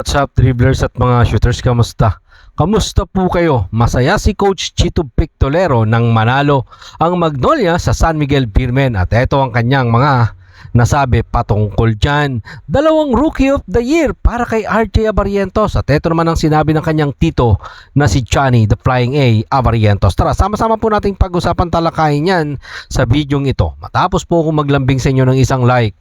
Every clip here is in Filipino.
What's up, dribblers at mga shooters? Kamusta? Kamusta po kayo? Masaya si Coach Chito Pictolero nang manalo ang Magnolia sa San Miguel Beermen at ito ang kanyang mga nasabi patungkol dyan. Dalawang Rookie of the Year para kay RJ Abarientos at ito naman ang sinabi ng kanyang tito na si Johnny the Flying A Abarientos. Tara, sama-sama po nating pag-usapan talakayin yan sa bidyong ito. Matapos po akong maglambing sa inyo ng isang like,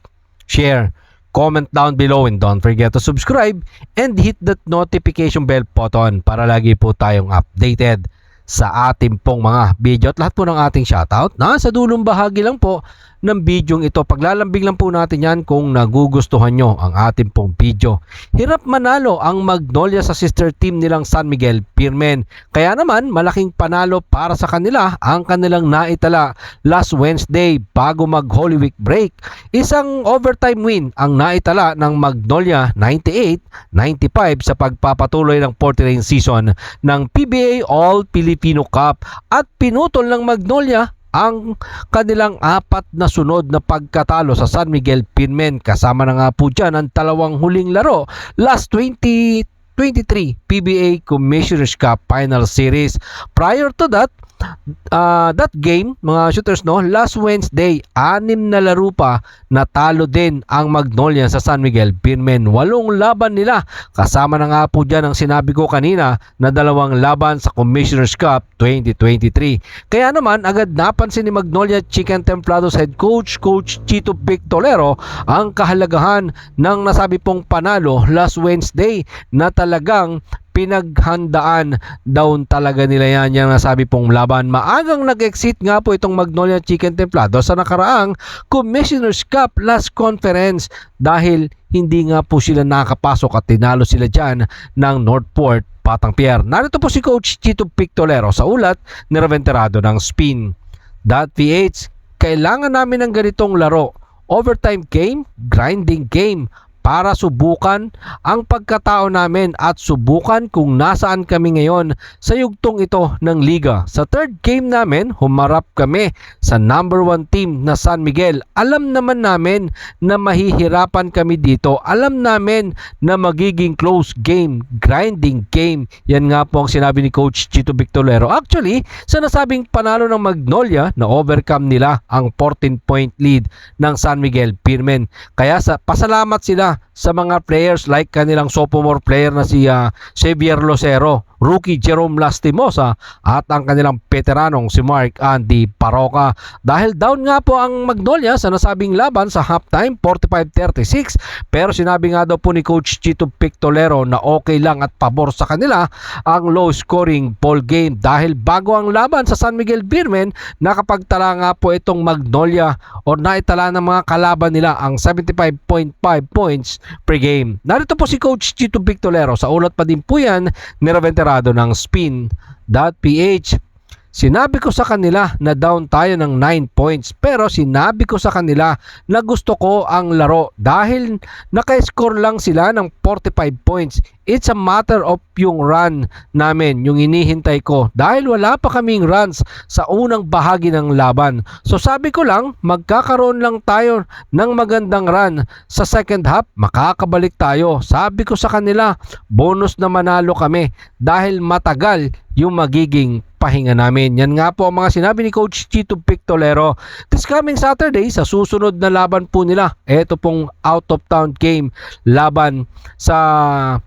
share, comment down below and don't forget to subscribe and hit that notification bell button para lagi po tayong updated sa ating pong mga video at lahat po ng ating shoutout na sa dulong bahagi lang po ng bidyong ito. Paglalambing lang po natin yan kung nagugustuhan nyo ang ating pong video. Hirap manalo ang Magnolia sa sister team nilang San Miguel Beermen. Kaya naman malaking panalo para sa kanila ang kanilang naitala last Wednesday bago mag Holy Week break. Isang overtime win ang naitala ng Magnolia 98-95 sa pagpapatuloy ng 49 season ng PBA All Filipino Cup at pinutol ng Magnolia ang kanilang apat na sunod na pagkatalo sa San Miguel Beermen. Kasama na nga po dyan ang dalawang huling laro last 2023 PBA Commissioner's Cup Final Series. Prior to that game, mga shooters, no, last Wednesday, 6 na laro pa, natalo din ang Magnolia sa San Miguel Beermen. 8 laban nila. Kasama na nga po dyan ang sinabi ko kanina na 2 laban sa Commissioner's Cup 2023. Kaya naman, agad napansin ni Magnolia Chicken Templados head coach, Coach Chito Pictolero, ang kahalagahan ng nasabi pong panalo last Wednesday na talagang pinaghandaan daw talaga nila yan yung nasabi pong laban. Maagang nag-exit nga po itong Magnolia Chicken Templado sa nakaraang Commissioner's Cup last conference dahil hindi nga po sila nakapasok at tinalo sila dyan ng Northport Patang Pierre. Narito po si Coach Chito Pictolero sa ulat ni Reventerado ng Spin.ph. Kailangan namin ng ganitong laro. Overtime game, grinding game, para subukan ang pagkatao namin at subukan kung nasaan kami ngayon sa yugtong ito ng liga. Sa third game namin, humarap kami sa number 1 team na San Miguel. Alam naman namin na mahihirapan kami dito. Alam namin na magiging close game, grinding game. Yan nga po ang sinabi ni Coach Chito Pictolero. Actually, sa nasabing panalo ng Magnolia, na overcome nila ang 14-point lead ng San Miguel Beermen. Kaya pasalamat sila sa mga players like kanilang sophomore player na si Xavier Lucero, rookie Jerome Lastimosa at ang kanilang veteranong si Mark Andy Paroca. Dahil down nga po ang Magnolia sa nasabing laban sa halftime 45-36, pero sinabi nga daw po ni Coach Chito Pictolero na okay lang at pabor sa kanila ang low scoring ball game dahil bago ang laban sa San Miguel Beermen, nakapagtala nga po itong Magnolia o naitala ng mga kalaban nila ang 75.5 points per game. Narito po si Coach Chito Pictolero sa ulat pa din po yan ni Reventerado ng Spin.ph. Sinabi ko sa kanila na down tayo ng 9 points pero sinabi ko sa kanila na gusto ko ang laro dahil naka-score lang sila ng 45 points. It's a matter of yung run namin, yung inihintay ko dahil wala pa kaming runs sa unang bahagi ng laban. So sabi ko lang, magkakaroon lang tayo ng magandang run sa second half, makakabalik tayo. Sabi ko sa kanila, bonus na manalo kami dahil matagal yung magiging pahinga namin. Yan nga po ang mga sinabi ni Coach Chito Pictolero. This coming Saturday, sa susunod na laban po nila, ito pong out of town game, laban sa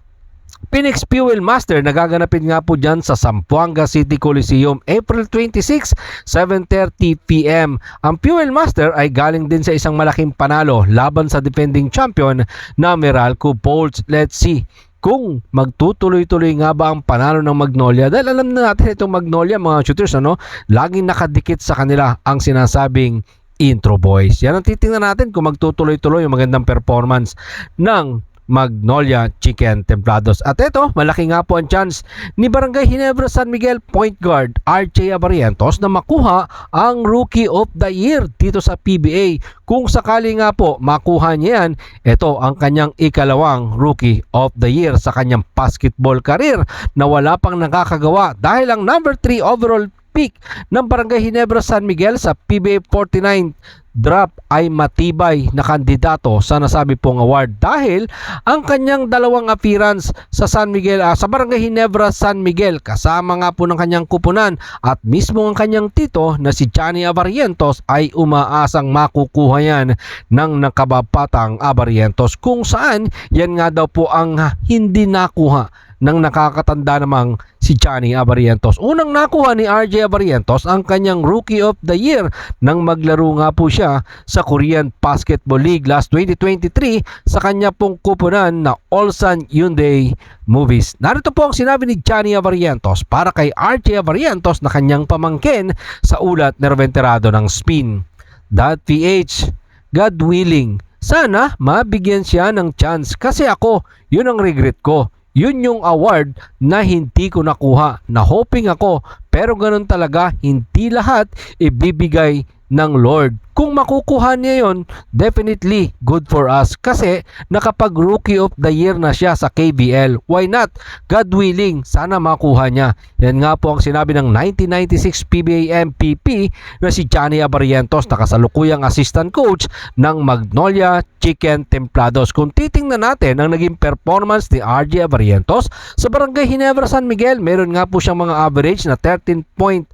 Phoenix Fuel Master na gaganapin nga po dyan sa Zamboanga City Coliseum April 26, 7:30 p.m. Ang Fuel Master ay galing din sa isang malaking panalo laban sa defending champion na Meralco Bolts. Let's see kung magtutuloy-tuloy nga ba ang panalo ng Magnolia dahil alam na natin itong Magnolia, mga shooters, laging nakadikit sa kanila ang sinasabing Intro Boys. Yan ang titingnan natin kung magtutuloy-tuloy yung magandang performance ng Magnolia Chicken Templados. At ito, malaki nga po ang chance ni Barangay Ginebra San Miguel point guard RJ Abarientos na makuha ang Rookie of the Year dito sa PBA. Kung sakali nga po makuha niya yan, ito ang kanyang ikalawang Rookie of the Year sa kanyang basketball career na wala pang nakakagawa dahil ang number 3 overall pick ng Barangay Ginebra San Miguel sa PBA 49 draft ay matibay na kandidato sa nasabi pong award dahil ang kanyang dalawang appearance sa San Miguel sa Barangay Ginebra San Miguel kasama nga po ng kanyang kupunan at mismo ang kanyang tito na si Johnny Abarientos ay umaasang makukuha yan ng nakababatang Abarientos kung saan yan nga daw po ang hindi nakuha ng nakakatanda namang si Johnny Abarientos. Unang nakuha ni RJ Abarientos ang kanyang Rookie of the Year nang maglaro nga po siya sa Korean Basketball League last 2023 sa kanya pong kupunan na Ulsan Hyundai Movies. Narito po ang sinabi ni Johnny Abarientos para kay RJ Abarientos na kanyang pamangkin sa ulat na veterano ng spin. .ph, God willing, sana mabigyan siya ng chance kasi ako, yun ang regret ko. Yun yung award na hindi ko nakuha, na hoping ako, pero ganun talaga, hindi lahat ibibigay ng Lord. Kung makukuha niya yon, definitely good for us kasi nakapag Rookie of the Year na siya sa KBL. Why not? God willing, sana makuha niya. Yan nga po ang sinabi ng 1996 PBA MVP na si Johnny Abarientos na kasalukuyang assistant coach ng Magnolia Chicken Templados. Kung titingnan natin ang naging performance ni RJ Abarientos sa Barangay Ginebra San Miguel, meron nga po siyang mga average na 13.4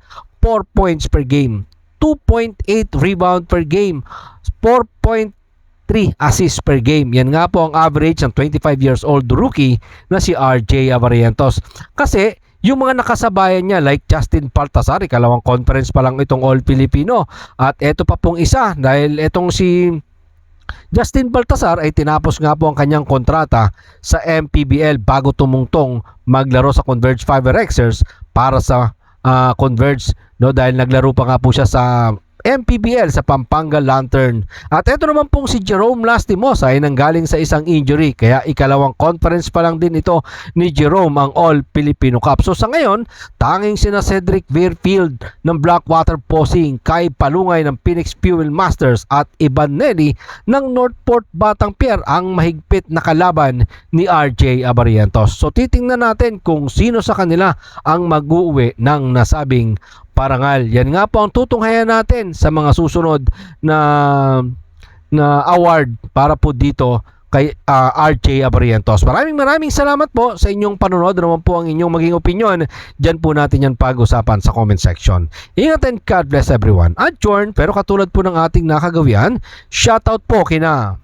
points per game, 2.8 rebound per game, 4.3 assists per game. Yan nga po ang average ng 25 years old rookie na si RJ Abarientos. Kasi yung mga nakasabayan niya like Justin Baltazar, ikalawang conference pa lang itong All-Filipino. At eto pa pong isa dahil etong si Justin Baltazar ay tinapos nga po ang kanyang kontrata sa MPBL bago tumungtong maglaro sa Converge 5 Rexers para sa Converge, no, dahil naglaro pa nga po siya sa MPBL sa Pampanga Lantern. At ito naman pong si Jerome Lastimosa ay nanggaling sa isang injury kaya ikalawang conference pa lang din ito ni Jerome ang All Filipino Cup. So sa ngayon, tanging sina Cedric Veerfield ng Blackwater Posing, Kai Palungay ng Phoenix Fuel Masters at Ivan Nelly ng Northport Batang Pier ang mahigpit na kalaban ni RJ Abarientos. So titingnan natin kung sino sa kanila ang mag-uwi ng nasabing parangal. Yan nga po ang tutunghayan natin sa mga susunod na award para po dito kay RJ Abarientos. Maraming salamat po sa inyong panonood. Naman po ang inyong maging opinion. Diyan po natin yan pag-usapan sa comment section. Ingat and God bless everyone. Adjourn, pero katulad po ng ating nakagawian, shoutout po kina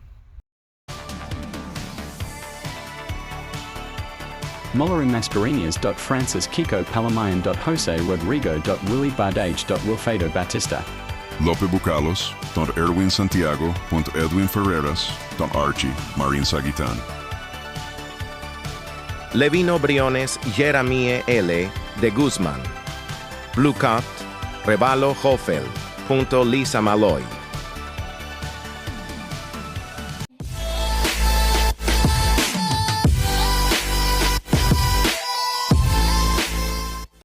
Molaru Mascarenhas. Francis Kiko Palamayan. Jose Rodrigo. Willy Bardage. Wilfredo Batista. Lope Bucalos, Erwin Santiago, Edwin Ferreras, Archie Marin Sagitan. Levino Briones Jeremie L. de Guzman. Blue Cut Revalo Hoffel, Lisa Maloy.